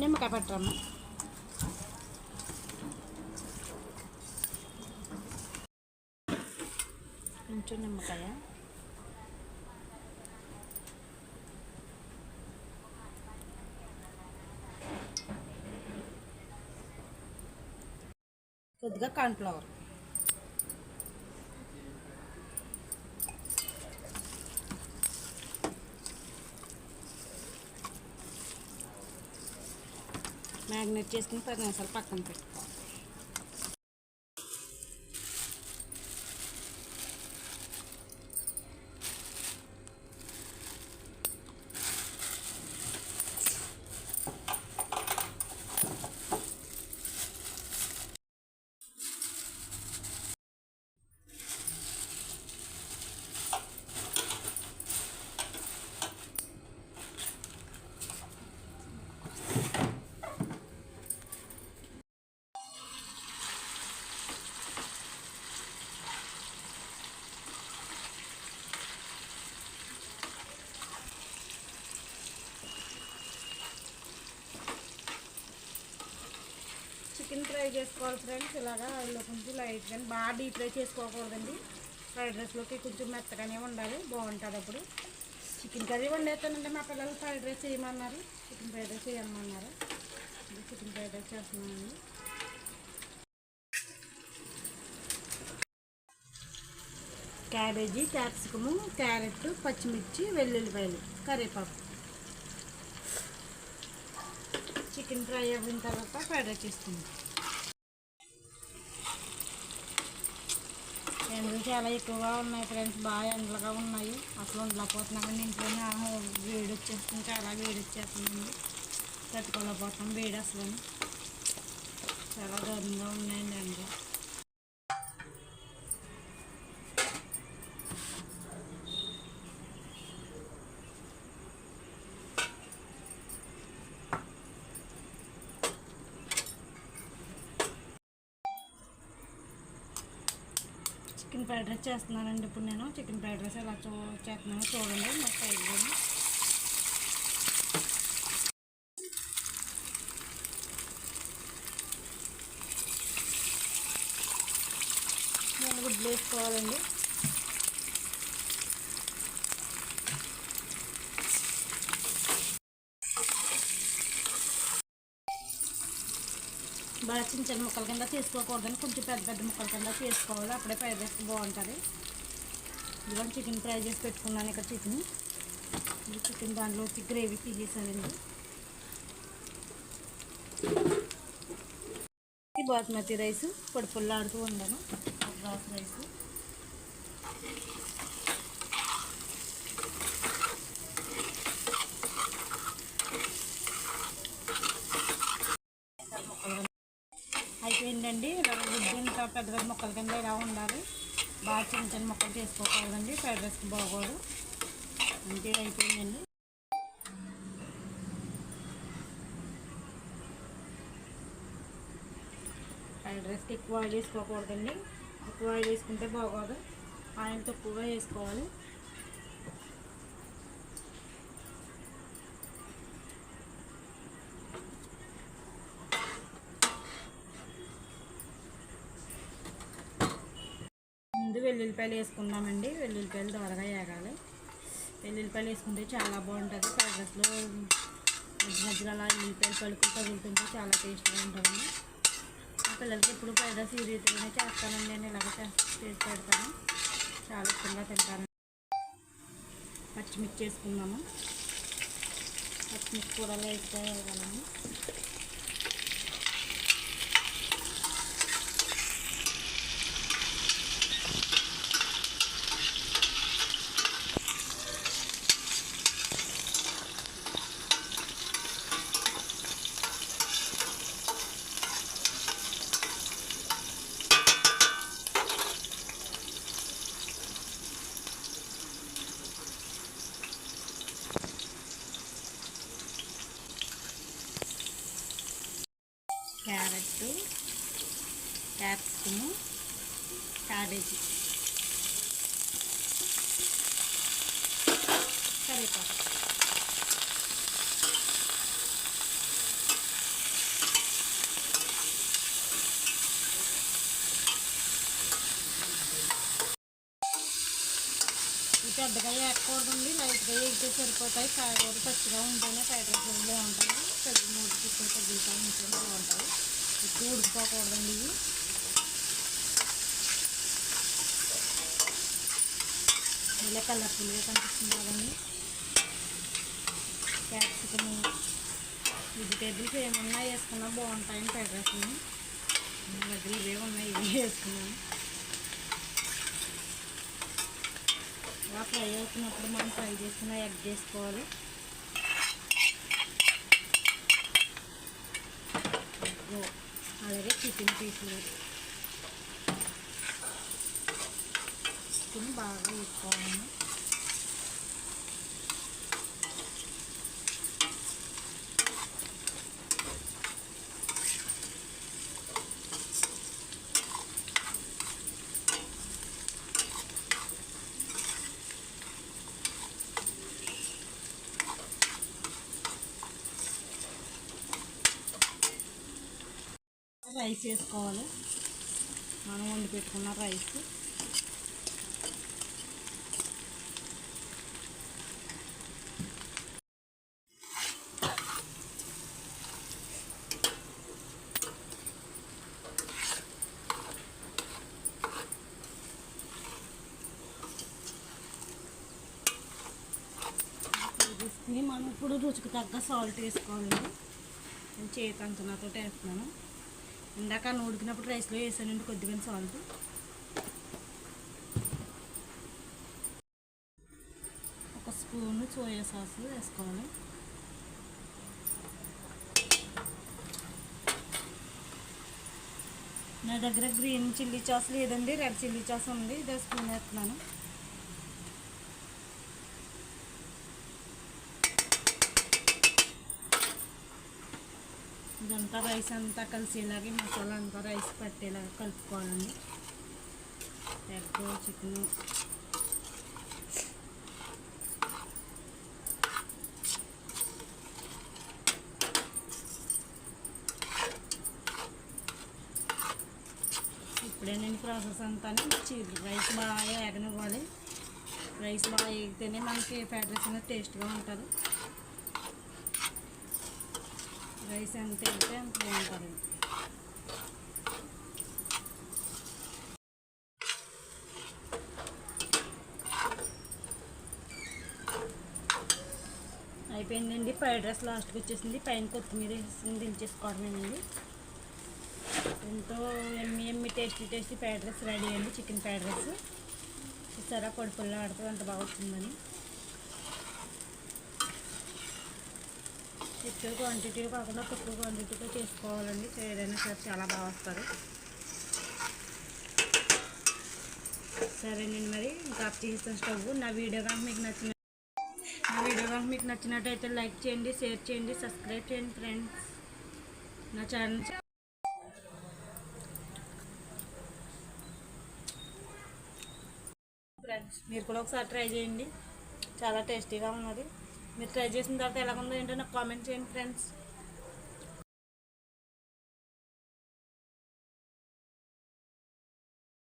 నిమ్మకాయ పట్టరమ్మ. కొంచెం నిమ్మకాయ. కొద్దిగా కార్న్ఫ్లవర్. మ్యాగ్నేట్ చేసుకుని 10 నిమిషాలు పక్కన పెట్టుకోవాలి. చికెన్ ఫ్రై చేసుకోవాలి ఫ్రెండ్స్. ఇలాగా ఆయిల్లో కొంచెం లైట్గా, బాగా డీప్ ఫ్రై చేసుకోకూడదండి. ఫ్రైడ్ రైస్లోకి కొంచెం మెత్తగానే ఉండాలి, బాగుంటుంది. అప్పుడు చికెన్ కర్రీ వండేస్తానండి. మా పిల్లలు ఫ్రైడ్ రైస్ చేయమన్నారు, చికెన్ ఫ్రైడ్ రైస్ చేయమన్నారు. చికెన్ ఫ్రైడ్ రైస్ చేస్తున్నానండి. క్యాబేజీ, క్యాప్సికము, క్యారెట్, పచ్చిమిర్చి, వెల్లుల్లిపాయలు, కరివేపాకు. చికెన్ ఫ్రై అయిన తర్వాత ఫ్రైడ్ రైస్ చేసుకుందాం. ఎండలు చాలా ఎక్కువగా ఉన్నాయి ఫ్రెండ్స్, బాగా ఎండలుగా ఉన్నాయి. అసలు ఉండలేకపోతున్నామండి. ఇంట్లోనే వేడి వచ్చేస్తుంది, చాలా వేడి వచ్చేస్తుందండి. తట్టుకోలేకపోతాం వేడి అసలు. చాలా దారుణంగా ఉన్నాయండి ఎండలు. చికెన్ ఫ్రైడ్ రైస్ చేస్తున్నానండి ఇప్పుడు నేను. చికెన్ ఫ్రైడ్ రైస్ ఎలా చేస్తున్నానో చూడండి మా సైడ్లో. నేను గుడ్లు వేసుకోవాలండి. బాగా చిన్న చిన్న ముక్కల కింద తీసుకోకూడదని, కొంచెం పెద్ద పెద్ద ముక్కల కింద తీసుకోవాలి. అప్పుడే ఫ్రైడ్ రైస్ బాగుంటుంది. ఇదిగో చికెన్ ఫ్రై చేసి పెట్టుకున్నాను. ఇక్కడ చికెన్ దాంట్లోకి గ్రేవీ తీసేసానండి. బాస్మతి రైస్ పొడి పొల్లాడుతూ ఉండను. బాస్ రైస్ అయిపోయిందండి. ఇలా గుడ్డు ఇంత పెద్ద పెద్ద ముక్కల కింద ఇలా ఉండాలి. బాగా చిన్న చిన్న ముక్కలు చేసుకోకూడదండి, ఫ్రైడ్ రైస్కి బాగోదు. అంతే, అయిపోయిందండి. ఫ్రైడ్ రైస్కి ఎక్కువ ఆయిల్ వేసుకోకూడదండి. ఎక్కువ ఆయిల్ వేసుకుంటే బాగోదు. ఆయిల్ తక్కువగా వేసుకోవాలి. ముందు వెల్లుల్లిపాయలు వేసుకుందామండి. వెల్లుల్లిపాయలు దోరగా వేగాలి. వెల్లుల్లిపాయలు వేసుకుంటే చాలా బాగుంటుంది. ఫ్రైడ్ రైస్లో మధ్య మధ్యలో అలా వెల్లుల్లిపాయలు పలుకులు తగులుతుంటే చాలా టేస్ట్గా ఉంటుందండి. మా పిల్లలకి ఎప్పుడు ఫ్రైడ్ రైస్ ఈ రీతిగానే చేస్తానండి. నేను ఇలాగ చేసి పెడతాను, చాలా ఇష్టంగా తింటాను. పచ్చిమిర్చి వేసుకుందాము. పచ్చిమిర్చి కూడా లైట్గా వేయాలండి. క్యారెట్, క్యాప్సికము, క్యాబేజీ, కరివేపాకు. పెద్దగా వేయకూడదండి, లైట్గా వేగితే సరిపోతాయి. కాయగూర పచ్చిగా ఉంటేనే ఫ్రైడ్ రైస్లో బాగుంటాయి. పెద్ద మూడు చిక్కులు తగ్గుతూ ఉంటేనే బాగుంటాయి. ఎక్కువ ఉడికిపోకూడదండి ఇవి. ఇలా కలర్ఫుల్గా కనిపిస్తుంది కదండి. క్యాప్సికము, వెజిటేబుల్స్ ఏమన్నా వేసుకున్నా బాగుంటాయని ఫ్రైడ్ రైస్ని. నా దగ్గర ఇవే ఉన్నాయి, ఇవే వేసుకున్నాను. ఇలా ఫ్రై అవుతున్నప్పుడు మనం ఫ్రై చేసుకున్న ఎగ్ చేసుకోవాలి. అలాగే చికెన్ పీసులు చికెన్ బాగా వేసుకోవాలి. రైస్ వేసుకోవాలి, మనం వండి పెట్టుకున్న రైస్. తీసుకుని మనం ఇప్పుడు రుచికి తగ్గ సాల్ట్ వేసుకోవాలండి. నేను చేతి అంచనాతో వేస్తున్నాను. ఇందాక ఉడికినప్పుడు రైస్లో వేసానండి కొద్దిగా సాల్ట్. ఒక స్పూను సోయా సాస్ వేసుకోవాలి. నా దగ్గర గ్రీన్ చిల్లీ సాస్ లేదండి, రెడ్ చిల్లీ సాస్ ఉంది. ఇదే స్పూన్ వేస్తున్నాను. ఇదంతా రైస్ అంతా కలిసేలాగే మసాలా అంతా రైస్ పట్టేలాగా కలుపుకోవాలండి. ఎగ్, చికెను, ఇప్పుడే నేను ప్రాసెస్ అంతా రైస్ బాగా వేగనివ్వాలి. రైస్ బాగా వేగితేనే మనకి ఫ్రైడ్ రైస్ అనేది టేస్ట్గా ఉంటుంది. రైస్ ఎంత వేగితే అంత బాగుంటుంది. అయిపోయిందండి. ఫ్రైడ్ రైస్ లాస్ట్కి వచ్చేసింది. పైన కొత్తిమీర వేసి దించేసుకోవడమేనండి. ఎంతో ఎమ్మి టేస్టీ ఫ్రైడ్ రైస్ రెడీ అండి. చికెన్ ఫ్రైడ్ రైస్ చూసారా, పొడి ఆడుతూ ఎంత బాగా వచ్చిందని. ఎక్కువ క్వాంటిటీ కాకుండా తక్కువ క్వాంటిటీతో చేసుకోవాలండి. ఏదైనా సరే చాలా బాగా వస్తుంది. సరేనండి, మరి ఇంకా ఆఫ్ చేస్తాను స్టవ్. నా వీడియో కనుక మీకు నచ్చినట్టయితే లైక్ చేయండి, షేర్ చేయండి, సబ్స్క్రైబ్ చేయండి ఫ్రెండ్స్. నా ఛానల్ ఫ్రెండ్స్ మీరు కూడా ఒకసారి ట్రై చేయండి, చాలా టేస్టీగా ఉన్నది. మీరు ట్రై చేసిన తర్వాత ఎలాగుందో ఏంటో నాకు కామెంట్ చేయండి ఫ్రెండ్స్.